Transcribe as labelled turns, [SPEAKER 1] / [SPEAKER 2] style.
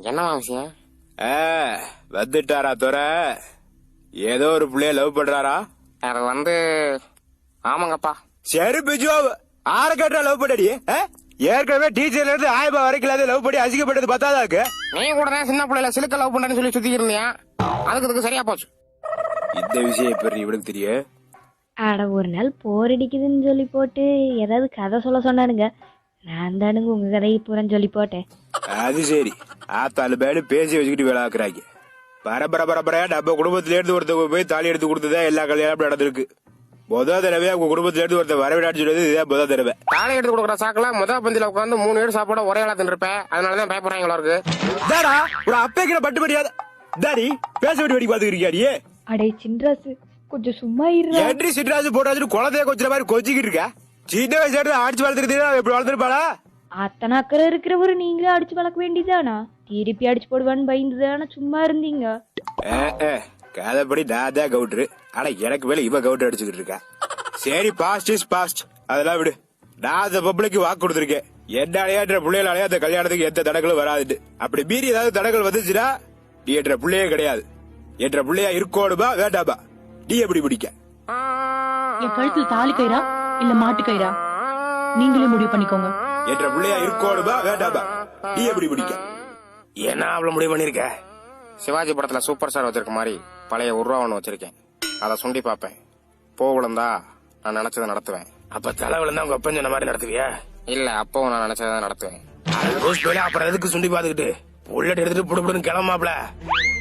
[SPEAKER 1] என்னவா விஷயம்?
[SPEAKER 2] வந்துட்டாரா துறை? ஏதோ ஒரு பிள்ளைய லவ் பண்றாரா?
[SPEAKER 1] அது ஆமாங்கப்பா.
[SPEAKER 2] சரி பிஜு, ஆற கேட்டா லவ் பண்ணடி? ஏற்கனவே டீச்சர்ல இருந்து ஆயபா வரைக்கும் லவ் பண்ணி அசிங்கப்பட்டது பத்தாதாக்கு?
[SPEAKER 1] நீ கூட தான் சின்ன பிள்ளைல சிலுக்க லவ் பண்றேன்னு சொல்லி சுத்தி இருந்தியா? அதுக்கு சரியா போச்சு.
[SPEAKER 2] இந்த விஷயம் இப்ப இவனுக்கு தெரியும்.
[SPEAKER 3] அட ஒரு நாள் போர் அடிக்குதுன்னு சொல்லி போட்டு ஏதாவது கதை சொல்ல சொன்னானுங்க. நான் தானுங்க உங்க கதையை பூரா சொல்லி போட்டேன்.
[SPEAKER 2] அது சரி, ஆத்தாலு பேடு பேசி வச்சுக்கிட்டு வேளாக்குறாங்க. பரபரப்பரையா நம்ம குடும்பத்தில இருந்து ஒருத்தவங்க போய் தாலி எடுத்து கொடுத்ததா எல்லா கல்யாணம் நடந்திருக்கு. முதல் தடவை உங்க குடும்பத்தில இருந்து ஒருத்தர் வரவிடான்னு சொல்றது இதுதான் முதல் தடவை.
[SPEAKER 1] தாலி எடுத்து கொடுக்குற சாக்குல முதல் பந்தில உட்காந்து 3 பேர் சாப்பாடு ஒரே ஆளா தின்னுருப்பேன். அதனாலதான் பயப்படுறாங்க இருக்கு.
[SPEAKER 2] ஒரு அப்பேக்கிற பட்டு படியாது தாடி பேச வேண்டி வெடி பாத்துக்கிறியாடியே.
[SPEAKER 3] அடே சின்ராசு, கொஞ்சம் சும்மா இருடா.
[SPEAKER 2] என்ட்ரி சிட்ராசு போட்டாச்சு குழந்தைய கொஞ்ச மாதிரி கொஞ்சிக்கிட்டு இருக்கா. சின்ன வயசுல அடிச்சு வளர்த்துக்கிட்டீங்க, எப்படி வளர்த்துருப்பாளா?
[SPEAKER 3] அத்தனை அக்கறை இருக்கிறவரு நீங்களே அடிச்சு வளர்க்க வேண்டியதானா? திருப்பி அடிச்சு போடுவான்னு பயந்துதானே சும்மா இருந்தீங்க.
[SPEAKER 2] கதைப்படி நான் தான் கவுண்டரு. ஆனா எனக்கு மேல இவ கவுண்டர் அடிச்சுக்கிட்டு இருக்கா. சரி, பாஸ்ட் இஸ் பாஸ்ட், அதெல்லாம் விடு. நான் அந்த பப்ளிக்கு வாக்கு கொடுத்துருக்கேன். என்னாலயா என்ற பிள்ளைகளாலயா அந்த கல்யாணத்துக்கு எந்த தடங்களும் வராதுட்டு. அப்படி மீறி ஏதாவது தடங்கள் வந்துச்சுன்னா நீ என்ற பிள்ளையே கிடையாது. என்ற பிள்ளையா இருக்கோடுமா வேண்டாமா? நீ எப்படி பிடிக்க?
[SPEAKER 4] என் கழுத்துல தாலி கயிறா இல்ல மாட்டு கயிறா, நீங்களே முடிவு பண்ணிக்கோங்க.
[SPEAKER 2] என்ற பிள்ளையா இருக்கோடுமா வேண்டாமா? நீ எப்படி பிடிக்க? என்ன அவ்வளவு முடிவு பண்ணிருக்க?
[SPEAKER 1] சிவாஜி படத்துல சூப்பர் ஸ்டார் வச்சிருக்க மாதிரி பழைய உருவா ஒண்ணு வச்சிருக்கேன். அதை சுண்டி பாப்பேன். விழுந்தா நான் நினைச்சதை நடத்துவேன்.
[SPEAKER 2] அப்ப தலை விழுந்தா உங்க அப்பன் சொன்ன மாதிரி நடத்துவியா?
[SPEAKER 1] இல்ல, அப்பவும் நான் நினைச்சதை நடத்துவேன்.
[SPEAKER 2] அப்புறம் எதுக்கு சுண்டி பாத்துக்கிட்டு புல்லட் எடுத்துட்டு புடுப்புடுன்னு கிளம்பாப்ல?